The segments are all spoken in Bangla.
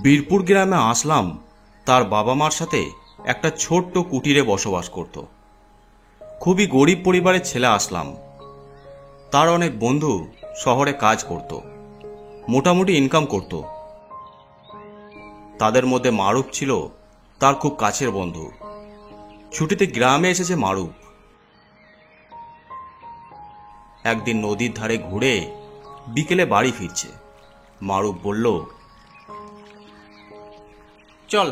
বীরপুর গ্রামে আসলাম তার বাবা মার সাথে একটা ছোট্ট কুটিরে বসবাস করত। খুবই গরিব পরিবারের ছেলে আসলাম। তার অনেক বন্ধু শহরে কাজ করত, মোটামুটি ইনকাম করত। তাদের মধ্যে মারুফ ছিল তার খুব কাছের বন্ধু। ছুটিতে গ্রামে এসেছে মারুফ। একদিন নদীর ধারে ঘুরে বিকেলে বাড়ি ফিরছে। মারুফ বলল, চল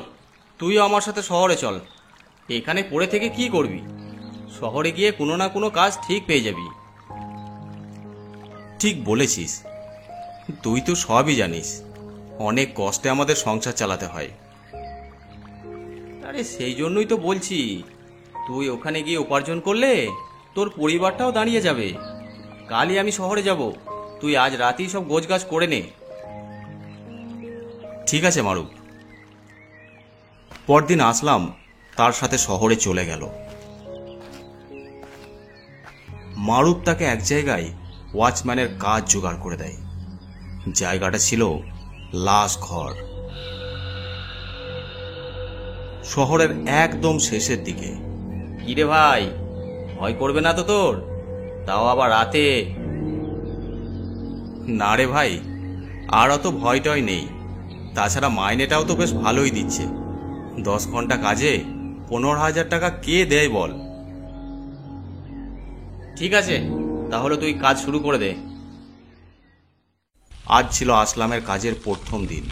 তুইও আমার সাথে শহরে চল। এখানে পড়ে থেকে কি করবি? শহরে গিয়ে কোনো না কোনো কাজ ঠিক পেয়ে যাবি। ঠিক বলেছিস, তুই তো সবই জানিস। অনেক কষ্টে আমাদের সংসার চালাতে হয়। আরে সেই জন্যই তো বলছি, তুই ওখানে গিয়ে উপার্জন করলে তোর পরিবারটাও দাঁড়িয়ে যাবে। কালই আমি শহরে যাব, তুই আজ রাতেই সব গোছগাছ করে নে। ঠিক আছে মারুফ। পরদিন আসলাম তার সাথে শহরে চলে গেল। মারুফ তাকে এক জায়গায় ওয়াচম্যানের কাজ জোগাড় করে দেয়। জায়গাটা ছিল লাশ ঘর, শহরের একদম শেষের দিকে। কিরে ভাই, ভয় করবে না তো তোর? তাও আবার রাতে? না রে ভাই, আর অত ভয় টয় নেই। তাছাড়া মাইনেটাও তো বেশ ভালোই দিচ্ছে। 10 ঘন্টা কাজে 15,000 টাকা কে দেয় বল? ঠিক আছে, তাহলে তুই কাজ শুরু করে দে। আজ ছিল আসলামের কাজের প্রথম দিন।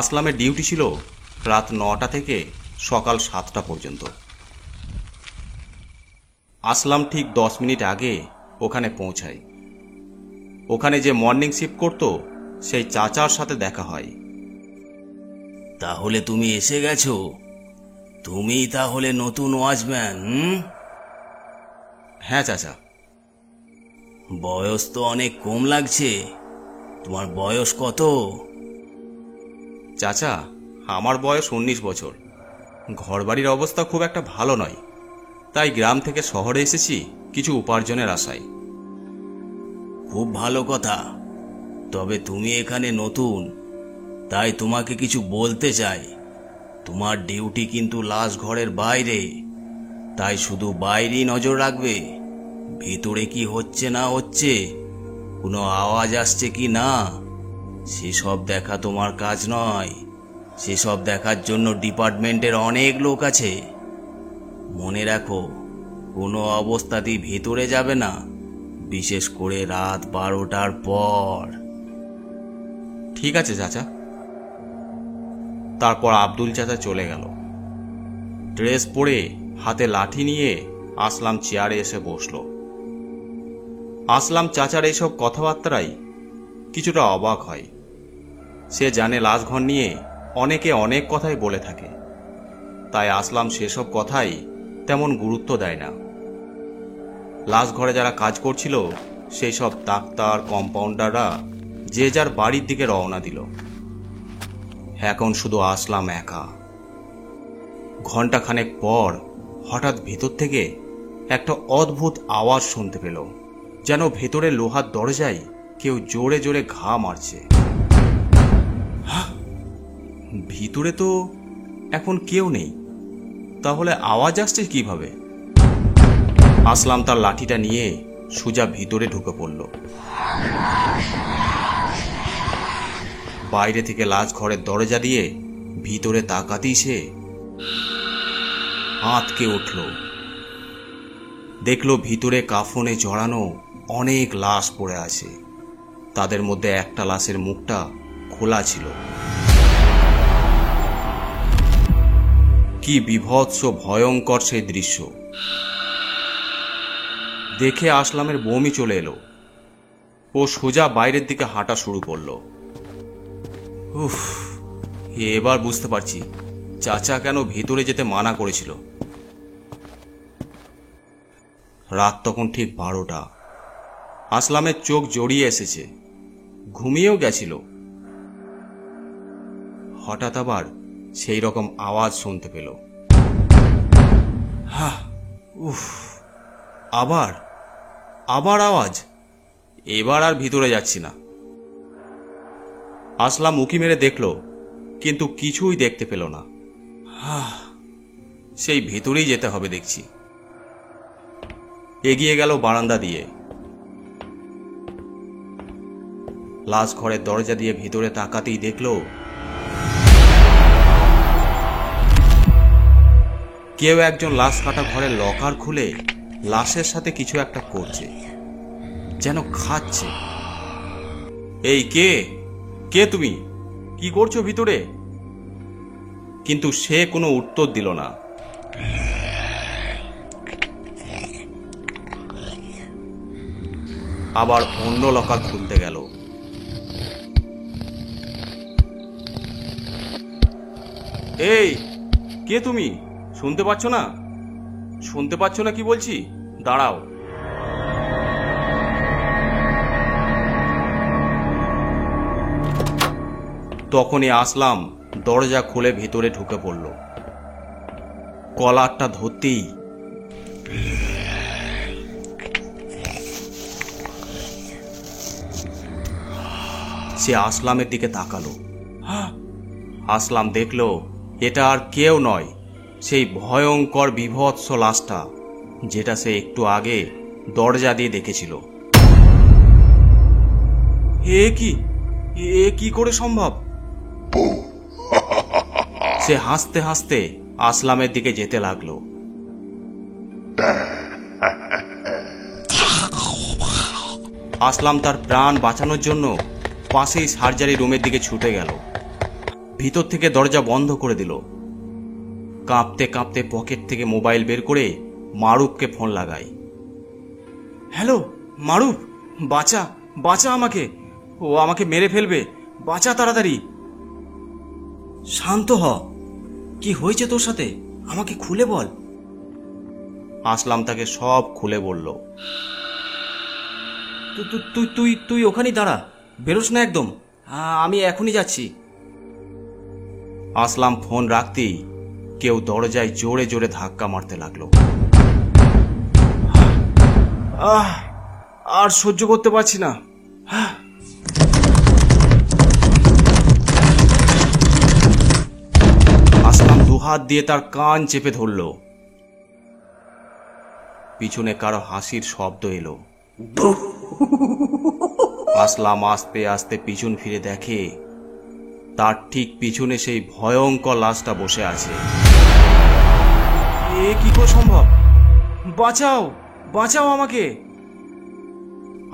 আসলামের ডিউটি ছিল রাত 9টা থেকে সকাল 7টা পর্যন্ত। আসলাম ঠিক 10 মিনিট আগে ওখানে পৌঁছায়। ওখানে যে মর্নিং শিফট করত সেই চাচার সাথে দেখা হয়। তাহলে তুমি এসে গেছো? তুমি তাহলে নতুন ওয়াচম্যান? হ্যাঁ চাচা। বয়স তো অনেক কম লাগছে। তোমার বয়স কত? চাচা, আমার বয়স 19 বছর। ঘরবাড়ির অবস্থা খুব একটা ভালো নয়, তাই গ্রাম থেকে শহরে এসেছি কিছু উপার্জনের আশায়। খুব ভালো কথা। তবে তুমি এখানে নতুন, তাই তোমাকে কিছু বলতে চাই। তোমার ডিউটি কিন্তু লাশ ঘরের বাইরে, তাই শুধু বাইরেই নজর রাখবে। ভিতরে কি হচ্ছে না হচ্ছে, কোনো আওয়াজ আসছে কি না, সেসব দেখা তোমার কাজ নয়। সেসব দেখার জন্য ডিপার্টমেন্টের অনেক লোক আছে। মনে রাখো, কোনো অবস্থাতেই ভেতরে যাবে না, বিশেষ করে রাত 12টার পর। ঠিক আছে চাচা। তারপর আব্দুল চাচা চলে গেল। ড্রেস পরে হাতে লাঠি নিয়ে আসলাম চেয়ারে এসে বসল। আসলাম চাচার এইসব কথাবার্তায় কিছুটা অবাক হয়। সে জানে লাশঘর নিয়ে অনেকে অনেক কথাই বলে থাকে, তাই আসলাম সেসব কথাই তেমন গুরুত্ব দেয় না। লাশঘরে যারা কাজ করছিল সেই সব ডাক্তার, কম্পাউন্ডাররা যে যার বাড়ির দিকে রওনা দিল। এখন শুধু আসলাম একা। ঘন্টাখানেক পর হঠাৎ ভেতর থেকে একটা অদ্ভুত আওয়াজ শুনতে পেল, যেন ভেতরে লোহার দরজায় কেউ জোরে জোরে ঘা মারছে। ভিতরে তো এখন কেউ নেই, তাহলে আওয়াজ আসছে কিভাবে? আসলাম তার লাঠিটা নিয়ে সোজা ভিতরে ঢুকে পড়ল। বাইরে থেকে লাশ ঘরের দরজা দিয়ে ভিতরে তাকাতেই সে আঁতকে উঠল। দেখল ভিতরে কাফনে জড়ানো অনেক লাশ পড়ে আছে। তাদের মধ্যে একটা লাশের মুখটা খোলা ছিল। কি বিভৎস ভয়ঙ্কর সেই দৃশ্য দেখে আসলামের বমি চলে এলো। ও সোজা বাইরের দিকে হাঁটা শুরু করলো। উফ, এবার বুঝতে পারছি চাচা কেন ভেতরে যেতে মানা করেছিল। রাত তখন ঠিক 12টা। আসলামের চোখ জড়িয়ে এসেছে, ঘুমিয়েও গেছিল। হঠাৎ আবার সেই রকম আওয়াজ শুনতে পেল। উফ, আবার আবার আওয়াজ। এবার আর ভিতরে যাচ্ছি না। আসলাম উঁকি মেরে দেখল, কিন্তু কিছুই দেখতে পেল না। সেই ভিতরেই যেতে হবে দেখছি। এগিয়ে গেল বারান্দা দিয়ে। লাশ ঘরের দরজা দিয়ে ভিতরে তাকাতেই দেখল কেউ একজন লাশ কাটা ঘরের লকার খুলে লাশের সাথে কিছু একটা করছে, যেন খাচ্ছে। এই কে কে তুমি? কি করছো ভিতরে? কিন্তু সে কোনো উত্তর দিল না। আবার অন্য লকার খুলতে গেল। এই কে তুমি? শুনতে পাচ্ছ না? শুনতে পাচ্ছ না কি বলছি? দাঁড়াও। তখনই আসলাম দরজা খুলে ভিতরে ঢুকে পড়ল। কলারটা ধরতেই সে আসলামের দিকে তাকালো। আসলাম দেখল এটা আর কেউ নয়, সেই ভয়ঙ্কর বিভৎস লাশটা যেটা সে একটু আগে দরজা দিয়ে দেখেছিল। এ কি করে সম্ভব? সে হাসতে হাসতে আসলামের দিকে যেতে লাগলো। আসলাম তার প্রাণ বাঁচানোর জন্য পাশেই সার্জারি রুমের দিকে ছুটে গেল। ভিতর থেকে দরজা বন্ধ করে দিল। কাঁপতে কাঁপতে পকেট থেকে মোবাইল বের করে মারুফকে ফোন লাগায়। হ্যালো মারুফ, বাঁচা বাঁচা আমাকে, ও আমাকে মেরে ফেলবে, বাঁচা তাড়াতাড়ি। শান্ত হ, কি হয়েছে তোর সাথে? আমাকে খুলে বল। আসলাম তাকে সব খুলে বলল। তুই তুই তুই ওখানেই দাঁড়া, বেরোস না একদম, আমি এখনই যাচ্ছি। আসলাম ফোন রাখতেই কেউ দরজায় জোরে জোরে ধাক্কা মারতে লাগলো। আর সহ্য করতে পারছি না। আসলাম দুহাত দিয়ে তার কান চেপে ধরল। পিছনে কারো হাসির শব্দ এলো। আসলাম আস্তে আস্তে পিছন ফিরে দেখে তার ঠিক পিছনে সেই ভয়ঙ্কর লাশটা বসে আছে। এ কি করে সম্ভব? বাঁচাও বাঁচাও আমাকে।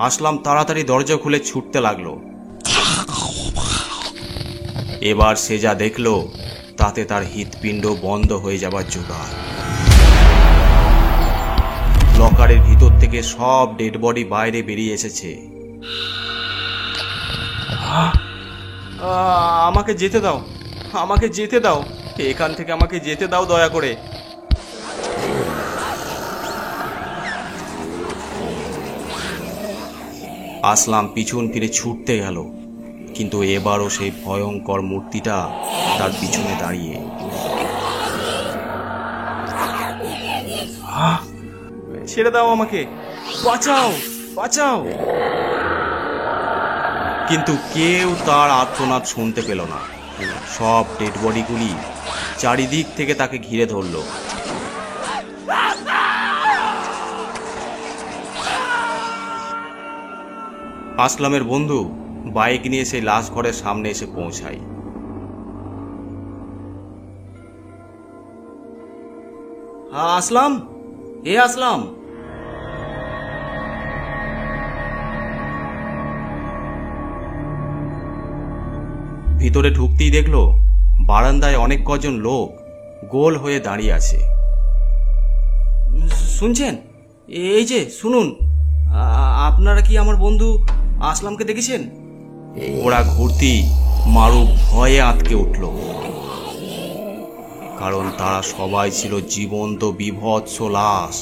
আসলাম তাড়াতাড়ি দরজা খুলে ছুটতে লাগলো। এবার সে যা দেখলো তাতে তার হৃৎপিণ্ড বন্ধ হয়ে যাবার জোগাড়। লকারের ভিতর থেকে সব ডেড বডি বাইরে বেরিয়ে এসেছে। আমাকে যেতে দাও, আমাকে যেতে দাও, এখান থেকে আমাকে যেতে দাও দয়া করে। আসলাম পিছন ফিরে ছুটতে গেল, কিন্তু এবারও সেই ভয়ঙ্কর মূর্তিটা তার পিছনে দাঁড়িয়ে। ছেড়ে দাও আমাকে, বাঁচাও বাঁচাও। কিন্তু কেউ তার আর্তনাদ শুনতে পেল না। সব ডেড বডিগুলি চারিদিক থেকে তাকে ঘিরে ধরল। আসলামের বন্ধু বাইক নিয়ে সেই লাশ ঘরের সামনে এসে পৌঁছায়। আসলাম, এ আসলাম। ভিতরে ঢুকতেই দেখলো বারান্দায় অনেক কজন লোক গোল হয়ে দাঁড়িয়ে আছে। শুনছেন? এই যে শুনুন, আপনারা কি আমার বন্ধু আসলামকে দেখেছেন? ওরা ঘুরতেই মারুফ ভয়ে আঁতকে উঠল, কারণ তারা সবাই ছিল জীবন্ত বিভৎস লাশ।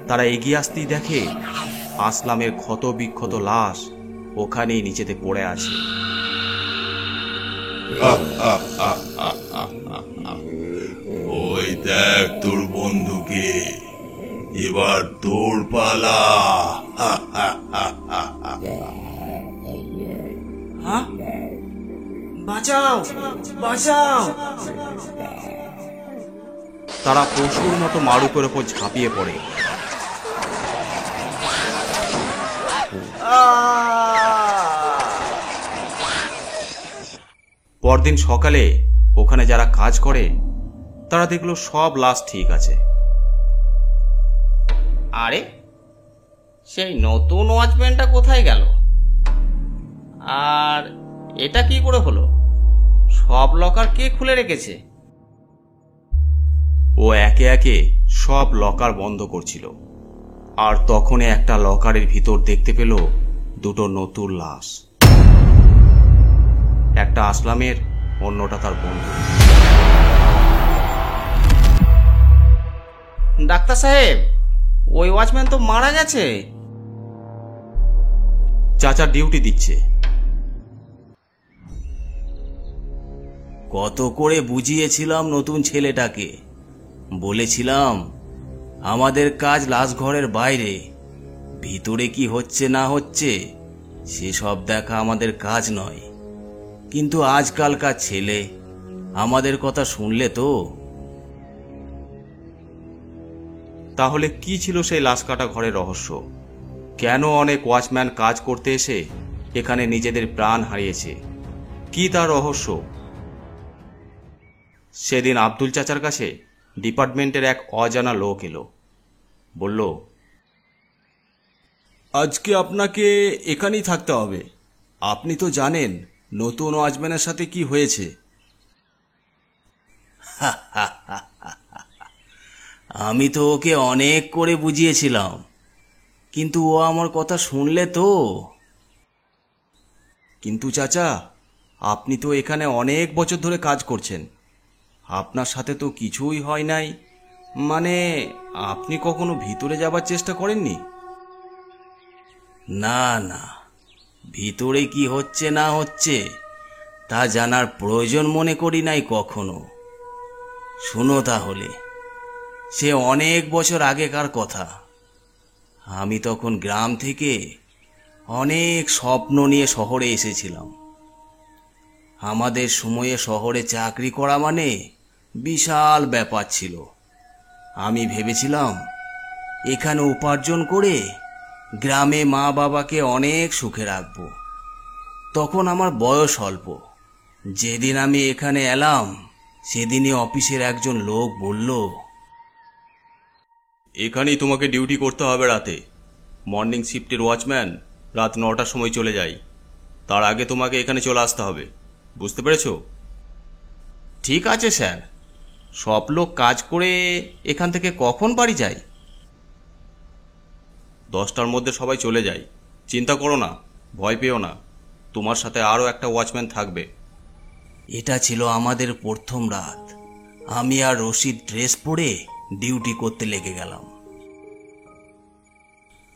তারা এগিয়ে আসতেই দেখে আসলামের ক্ষত বিক্ষত লাশ ওখানেই নিচেতে পড়ে আছে। ওই দেখ তোর বন্ধুকে, এবার তোর পালা। হ্যাঁ, বাঁচাও বাঁচাও! তারা পশুর মতো মারুকের ওপর ঝাঁপিয়ে পড়ে। পরদিন সকালে ওখানে যারা কাজ করে তারা দেখলো সব লাশ ঠিক আছে। আরে, সেই নতুন ওয়াচম্যানটা কোথায় গেল? আর এটা কি করে হলো? সব লকার কে খুলে রেখেছে? ও একে একে সব লকার বন্ধ করছিল, আর তখনই একটা লকারের ভিতর দেখতে পেল দুটো নতুন লাশ। একটা আসলামের, অন্যটা তার বন্ধু। ডাক্তার সাহেব, ওই ওয়াচম্যান তো মারা গেছে। চাচা ডিউটি দিচ্ছে। কত করে বুঝিয়েছিলাম নতুন ছেলেটাকে, বলেছিলাম আমাদের কাজ লাশঘরের বাইরে, ভিতরে কি হচ্ছে না হচ্ছে সেসব দেখা আমাদের কাজ নয়। কিন্তু আজকালকার ছেলে আমাদের কথা শুনলে তো। তাহলে কি ছিল সেই লাশ কাটা ঘরের রহস্য? কেন অনেক ওয়াচম্যান কাজ করতে এসে এখানে নিজেদের প্রাণ হারিয়েছে? কি তার রহস্য? সেদিন আব্দুল চাচার কাছে ডিপার্টমেন্টের এক অজানা লোক এলো। বলল, আজকে আপনাকে এখানেই থাকতে হবে। আপনি তো জানেন নতুন ওয়াচম্যানের সাথে কি হয়েছে। আমি তো ওকে অনেক করে বুঝিয়েছিলাম, কিন্তু ও আমার কথা শুনলে তো। কিন্তু চাচা, আপনি তো এখানে অনেক বছর ধরে কাজ করছেন, আপনার সাথে তো কিছুই হয় নাই। মানে, আপনি কখনো ভিতরে যাবার চেষ্টা করেননি? না না, ভিতরে কি হচ্ছে না হচ্ছে তা জানার প্রয়োজন মনে করি নাই কখনো। শুনো তাহলে, সে অনেক বছর আগেকার কথা। আমি তখন গ্রাম থেকে অনেক স্বপ্ন নিয়ে শহরে এসেছিলাম। আমাদের সময়ে শহরে চাকরি করা মানে বিশাল ব্যাপার ছিল। আমি ভেবেছিলাম এখানে উপার্জন করে গ্রামে মা বাবাকে অনেক সুখে রাখব। তখন আমার বয়স অল্প। যেদিন আমি এখানে এলাম সেদিনই অফিসের একজন লোক বলল, এখানেই তোমাকে ডিউটি করতে হবে রাতে। মর্নিং শিফটের ওয়াচম্যান রাত 9টার সময় চলে যায়, তার আগে তোমাকে এখানে চলে আসতে হবে। বুঝতে পেরেছো? ঠিক আছে স্যার। সব লোক কাজ করে এখান থেকে কখন বাড়ি যায়? 10টার মধ্যে সবাই চলে যায়। চিন্তা করো না, ভয় পেও না, তোমার সাথে আরও একটা ওয়াচম্যান থাকবে। এটা ছিল আমাদের প্রথম রাত। আমি আর রশিদ ড্রেস পরে ডিউটি করতে লেগে গেলাম।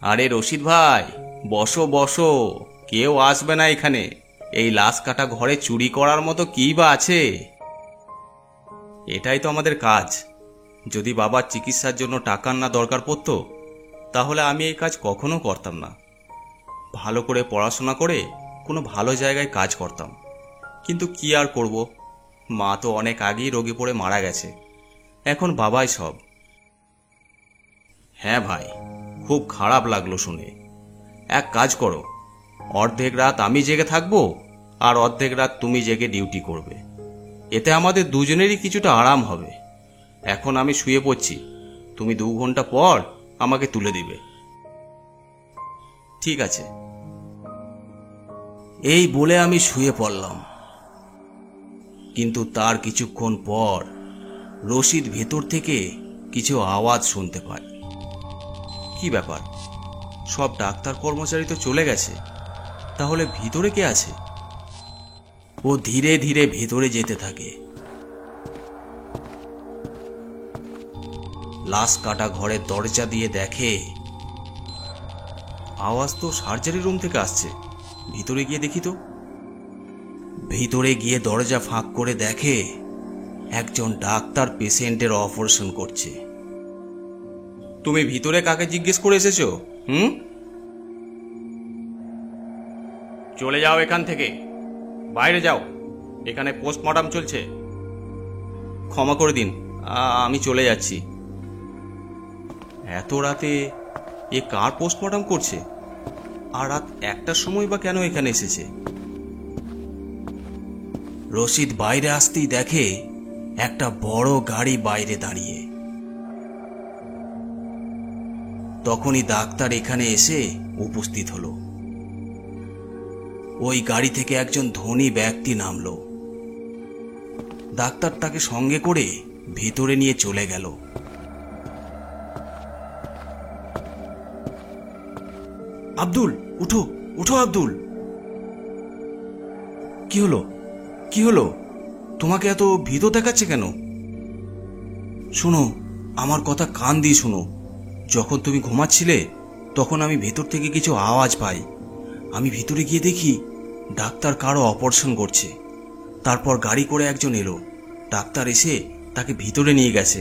আরে রশিদ ভাই, বসো বসো, কেউ আসবে না এখানে। এই লাশ কাটা ঘরে চুরি করার মতো কি বা আছে? এটাই তো আমাদের কাজ। যদি বাবার চিকিৎসার জন্য টাকার না দরকার পড়তো, তাহলে আমি এই কাজ কখনো করতাম না। ভালো করে পড়াশোনা করে কোনো ভালো জায়গায় কাজ করতাম। কিন্তু কি আর করব, মা তো অনেক আগেই রোগে পড়ে মারা গেছে। এখন বাবাই সব। হ্যাঁ ভাই, খুব খারাপ লাগলো শুনে। এক কাজ করো, অর্ধেক রাত আমি জেগে থাকবো আর অর্ধেক রাত তুমি জেগে ডিউটি করবে। এতে আমাদের দুজনেরই কিছুটা আরাম হবে। এখন আমি শুয়ে পড়ছি, তুমি 2 ঘন্টা পর আমাকে তুলে দিবে। ঠিক আছে। এই বলে আমি শুয়ে পড়লাম। কিন্তু তার কিছুক্ষণ পর রশিদ ভেতর থেকে কিছু আওয়াজ শুনতে পায়। কি ব্যাপার? সব ডাক্তার কর্মচারী তো চলে গেছে, তাহলে ভিতরে কে আছে? ও ধীরে ধীরে ভেতরে যেতে থাকে। লাশ কাটা ঘরের দরজা দিয়ে দেখে আওয়াজ তো সার্জারি রুম থেকে আসছে। ভিতরে গিয়ে দেখি তো। ভিতরে গিয়ে দরজা ফাঁক করে দেখে একজন ডাক্তার পেশেন্টের অপারেশন করছে। তুমি ভিতরে কাকে জিজ্ঞেস করে এসেছো? চলে যাও এখান থেকে, বাইরে যাও, এখানে পোস্টমর্টম চলছে। ক্ষমা করে দিন, আমি চলে যাচ্ছি। এত রাতে এ কার পোস্টমর্টম করছে? আর রাত 1টার সময় বা কেন এখানে এসেছে? রশিদ বাইরে আসতেই দেখে একটা বড় গাড়ি বাইরে দাঁড়িয়ে। তখনই ডাক্তার এখানে এসে উপস্থিত হলো। ওই গাড়ি থেকে একজন ধনী ব্যক্তি নামলো। ডাক্তার তাকে সঙ্গে করে ভেতরে নিয়ে চলে গেল। আব্দুল, উঠো উঠো আব্দুল। কি হলো, কি হলো? তোমাকে এত ভীত দেখাচ্ছে কেন? শোনো, আমার কথা কান দিয়ে শোনো। যখন তুমি ঘুমাচ্ছিলে তখন আমি ভেতর থেকে কিছু আওয়াজ পাই। আমি ভিতরে গিয়ে দেখি ডাক্তার কারো অপারেশন করছে। তারপর গাড়ি করে একজন এলো। ডাক্তার এসে তাকে ভিতরে নিয়ে গেছে।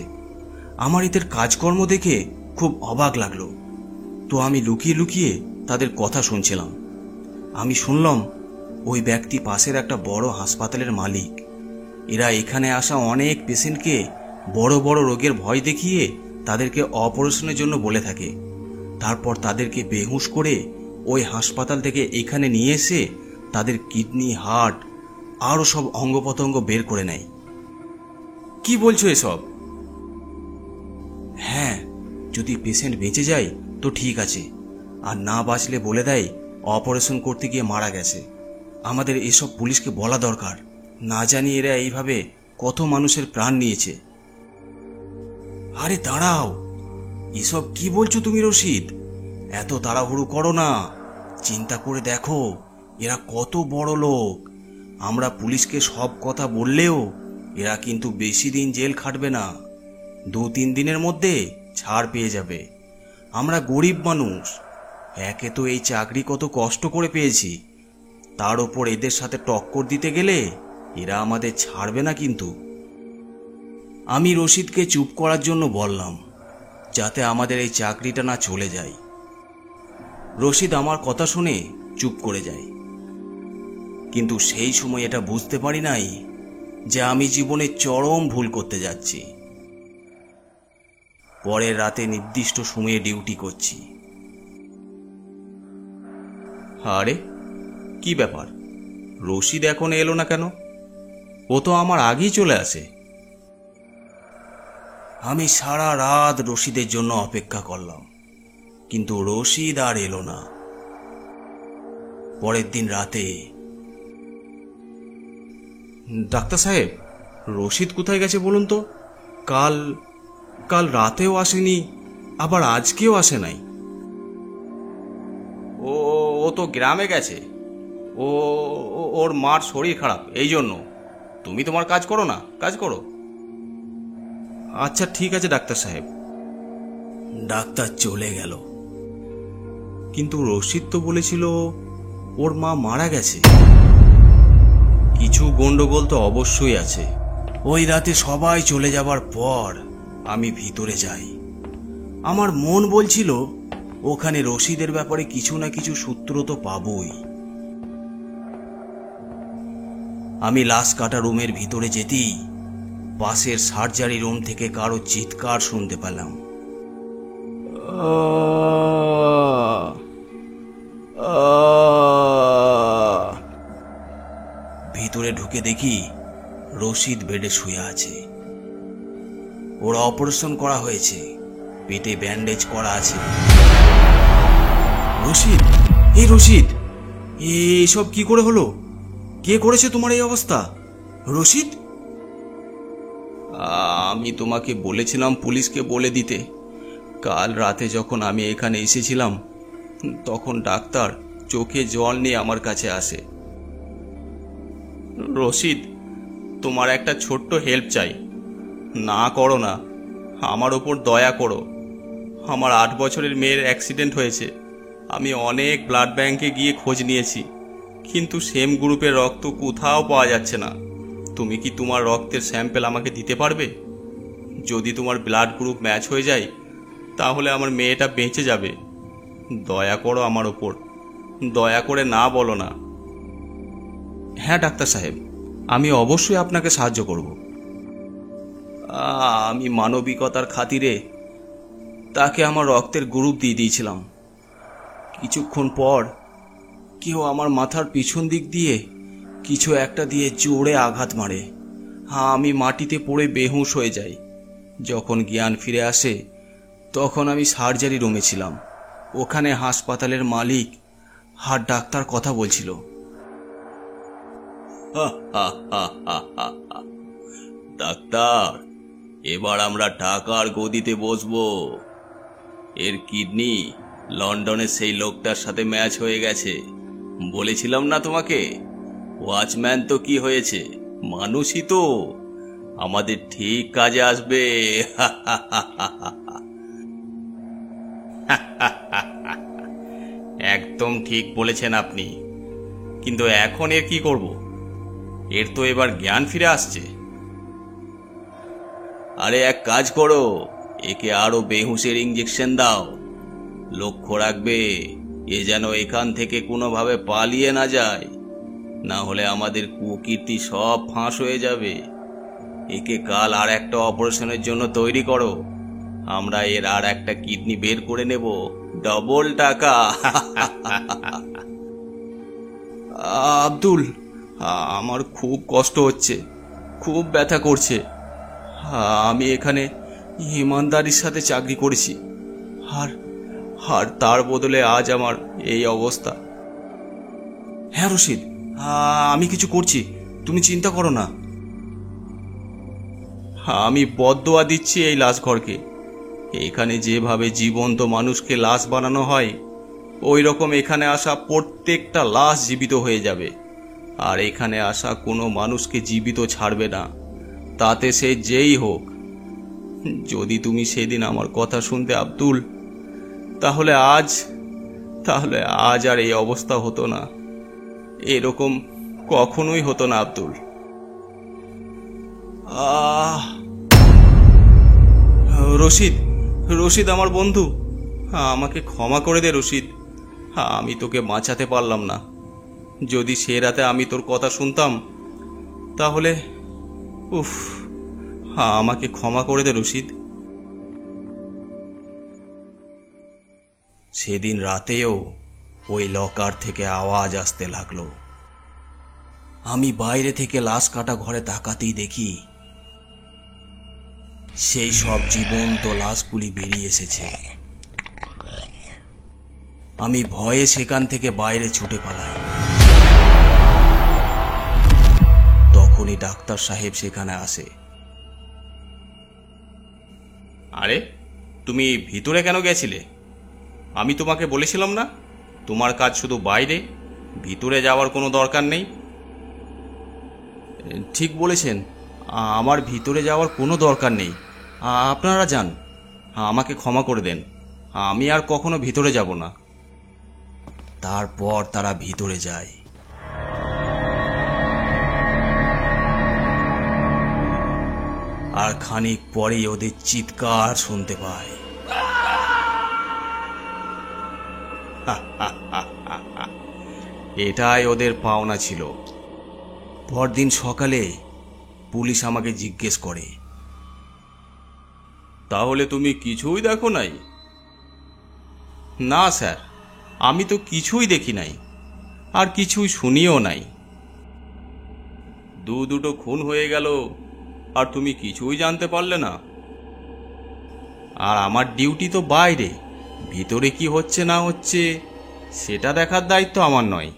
আমার এদের কাজকর্ম দেখে খুব অবাক লাগলো। তো আমি লুকিয়ে লুকিয়ে তাদের কথা শুনছিলাম। আমি শুনলাম ওই ব্যক্তি পাশের একটা বড় হাসপাতালের মালিক। এরা এখানে আসা অনেক পেশেন্টকে বড় বড় রোগের ভয় দেখিয়ে তাদেরকে অপারেশনের জন্য বলে থাকে। তারপর তাদেরকে বেহুশ করে ওই হাসপাতাল থেকে এখানে নিয়ে এসে তাদের কিডনি, হার্ট আরও সব অঙ্গ প্রত্যঙ্গ বের করে নেয়। কি বলছো এসব? হ্যাঁ, যদি পেশেন্ট বেঁচে যায় তো ঠিক আছে, আর না বাঁচলে বলে দেয় অপারেশন করতে গিয়ে মারা গেছে। আমাদের এসব পুলিশকে বলা দরকার, না জানি এরা এইভাবে কত মানুষের প্রাণ নিয়েছে। আরে দাঁড়াও, এসব কি বলছো তুমি রশিদ? এত তাড়াহুড়ো করো না। চিন্তা করে দেখো এরা কত বড় লোক। আমরা পুলিশকে সব কথা বললেও এরা কিন্তু বেশি দিন জেল খাটবে না। 2-3 দিনের মধ্যে ছাড় পেয়ে যাবে। আমরা গরিব মানুষ, একে তো এই চাকরি কত কষ্ট করে পেয়েছি, তার ওপর এদের সাথে টক্কর দিতে গেলে এরা আমাদের ছাড়বে না কিন্তু। আমি রশিদকে চুপ করার জন্য বললাম, যাতে আমাদের এই চাকরিটা না চলে যায়। রশিদ আমার কথা শুনে চুপ করে যায়। কিন্তু সেই সময় এটা বুঝতে পারি নাই যে আমি জীবনে চরম ভুল করতে যাচ্ছি। পরের রাতে নির্দিষ্ট সময়ে ডিউটি করছি। আরে কি ব্যাপার, রশিদ এখন এলো না কেন? ও তো আমার আগেই চলে আসে। আমি সারা রাত রশিদের জন্য অপেক্ষা করলাম, কিন্তু রশিদ আর এলো না। পরের দিন রাতে, ডাক্তার সাহেব, রশিদ কোথায় গেছে বলুন তো? কাল কাল রাতেও আসেনি, আবার আজকেও আসে নাই। ও ও তো গ্রামে গেছে। ও ওর মার শরীর খারাপ, এই জন্য। তুমি তোমার কাজ করো না, কাজ করো। আচ্ছা ঠিক আছে ডাক্তার সাহেব। ডাক্তার চলে গেল। কিন্তু রশিদ তো বলেছিল ওর মা মারা গেছে। কিছু গন্ডগোল তো অবশ্যই আছে। ওই রাতে সবাই চলে যাবার পর আমি ভিতরে যাই। আমার মন বলছিল ওখানে রশিদের ব্যাপারে কিছু না কিছু সূত্র তো পাবই। আমি লাশ কাটা রুমের ভিতরে যেতেই পাশের সার্জারি রুম থেকে কারো চিৎকার শুনতে পেলাম। ভিতরে ঢুকে দেখি রশিদ বেডে শুয়ে আছে। ওর অপারেশন করা হয়েছে, পেটে ব্যান্ডেজ করা আছে। রশিদ, এই রশিদ, এসব কি করে হলো? কে করেছে তোমার এই অবস্থা? রশিদ, আমি তোমাকে বলেছিলাম পুলিশকে বলে দিতে। কাল রাতে যখন আমি এখানে এসেছিলাম তখন ডাক্তার চোখে জল নিয়ে আমার কাছে আসে। রশিদ, তোমার একটা ছোট্ট হেল্প চাই। না করো না, আমার ওপর দয়া করো। আমার 8 বছরের মেয়ের অ্যাক্সিডেন্ট হয়েছে। আমি অনেক ব্লাড ব্যাংকে গিয়ে খোঁজ নিয়েছি, কিন্তু সেম গ্রুপের রক্ত কোথাও পাওয়া যাচ্ছে না। তুমি কি তোমার রক্তের স্যাম্পেল আমাকে দিতে পারবে? যদি তোমার ব্লাড গ্রুপ ম্যাচ হয়ে যায় তাহলে আমার মেয়েটা বেঁচে যাবে। দয়া করো আমার ওপর, দয়া করে না বলো না। হ্যাঁ ডাক্তার সাহেব, আমি অবশ্যই আপনাকে সাহায্য করব। আমি মানবিকতার খাতিরে তাকে আমার রক্তের গ্রুপ দিয়ে দিয়েছিলাম। কিছুক্ষণ পর কেউ আমার মাথার পিছন দিক দিয়ে কিছু একটা দিয়ে জোরে আঘাত মারে। আমি মাটিতে পড়ে বেহুঁশ হয়ে যাই। যখন জ্ঞান ফিরে আসে তখন আমি সার্জারি রুমে ছিলাম। ওখানে হাসপাতালের মালিক আর ডাক্তার কথা বলছিল। ডাক্তার, এবার আমরা টাকার গদিতে বসবো। এর কিডনি লন্ডনের সেই লোকটার সাথে ম্যাচ হয়ে গেছে। বলেছিলাম না তোমাকে? ওয়াচম্যান তো কি হয়েছে, মানুষই তো। আমাদের ঠিক কাজে আসবে। একদম ঠিক বলেছেন আপনি, কিন্তু এখন এর কি করব? এর তো এবার জ্ঞান ফিরে আসছে। আরে এক কাজ করো, একে আরো বেহুশের ইঞ্জেকশন দাও। লক্ষ্য রাখবে এ যেন এখান থেকে কোনোভাবে পালিয়ে না যায়, না হলে আমাদের কুকীর্তি সব ফাঁস হয়ে যাবে। একে কাল আর একটা অপারেশনের জন্য তৈরি করো। আমরা এর আর একটা কিডনি বের করে নেব, ডবল টাকা। আব্দুল, আমার খুব কষ্ট হচ্ছে, খুব ব্যথা করছে। আমি এখানে ইমানদারির সাথে চাকরি করেছি, আর তার বদলে আজ আমার এই অবস্থা। হ্যাঁ রশিদ, আমি কিছু করছি, তুমি চিন্তা করো না। আমি বদদোয়া দিচ্ছি এই লাশঘরকে। এখানে যেভাবে জীবন্ত মানুষকে লাশ বানানো হয় ওই রকম এখানে আসা প্রত্যেকটা লাশ জীবিত হয়ে যাবে। আর এখানে আসা কোনো মানুষকে জীবিত ছাড়বে না, তাতে সে যেই হোক। যদি তুমি সেদিন আমার কথা শুনতে আব্দুল, তাহলে আজ আর এই অবস্থা হতো না। এরকম কখনোই হতো না আব্দুল। রশিদ আমার বন্ধু, আমাকে ক্ষমা করে দে রশিদ। আমি তোকে বাঁচাতে পারলাম না। যদি সে রাতে আমি তোর কথা শুনতাম তাহলে আমাকে ক্ষমা করে দে রশিদ। সেদিন রাতেও ওই লকার থেকে আওয়াজ আসতে লাগলো। আমি বাইরে থেকে লাশ কাটা ঘরে তাকাতেই দেখি সেই সব জীবন্ত লাশগুলি বেরিয়ে এসেছে। আমি ভয়ে সেখান থেকে বাইরে ছুটে পালাই। তখনই ডাক্তার সাহেব সেখানে আসে। আরে, তুমি ভিতরে কেন গেছিলে? আমি তোমাকে বলেছিলাম না তোমার কাজ শুধু বাইরে, ভিতরে যাওয়ার কোনো দরকার নেই। ঠিক বলেছেন, আমার ভিতরে যাওয়ার কোনো দরকার নেই। আপনারা যান, আমাকে ক্ষমা করে দেন। আমি আর কখনো ভিতরে যাব না। তারপর তারা ভিতরে যায়। আর খানিক পরেই ওদের চিৎকার শুনতে পায়। এটাই ওদের পাওনা ছিল। পরদিন সকালে পুলিশ আমাকে জিজ্ঞেস করে, তাহলে তুমি কিছুই দেখো নাই? না স্যার, আমি তো কিছুই দেখি নাই, আর কিছুই শুনিও নাই। দুটো খুন হয়ে গেল আর তুমি কিছুই জানতে পারলে না? আর আমার ডিউটি তো বাইরে, ভিতরে কি হচ্ছে না হচ্ছে সেটা দেখার দায়িত্ব আমার নয়।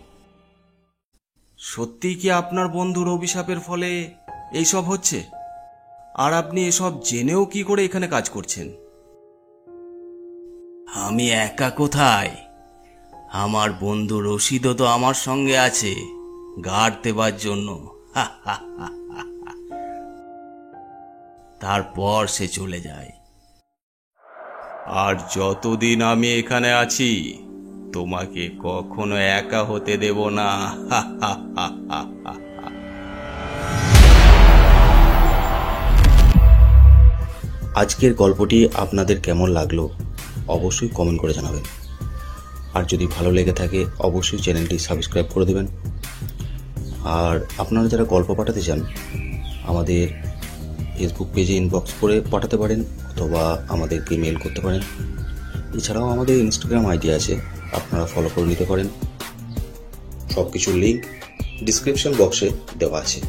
সত্যিই কি আপনার বন্ধুর অভিশাপের ফলে এইসব হচ্ছে? আর আপনি এসব জেনেও কি করে এখানে কাজ করছেন? আমি একা কোথায়? আমার বন্ধু রশিদও তো আমার সঙ্গে আছে গার্ড দেবার জন্য। তারপর সে চলে যায়। আর যতদিন আমি এখানে আছি তোমাকে কখনো একা হতে দেব না। আজকের গল্পটি আপনাদের কেমন লাগলো অবশ্যই কমেন্ট করে জানাবেন। আর যদি ভালো লেগে থাকে অবশ্যই চ্যানেলটি সাবস্ক্রাইব করে দেবেন। আর আপনারা যারা গল্প পাঠাতে চান আমাদের ফেসবুক পেজে ইনবক্স করে পাঠাতে পারেন অথবা আমাদেরকে মেল করতে পারেন। এছাড়াও আমাদের ইনস্টাগ্রাম আইডি আছে, আপনারা ফলো করে নিতে পারেন। সব কিছুর লিঙ্ক ডিসক্রিপশন বক্সে দেওয়া আছে।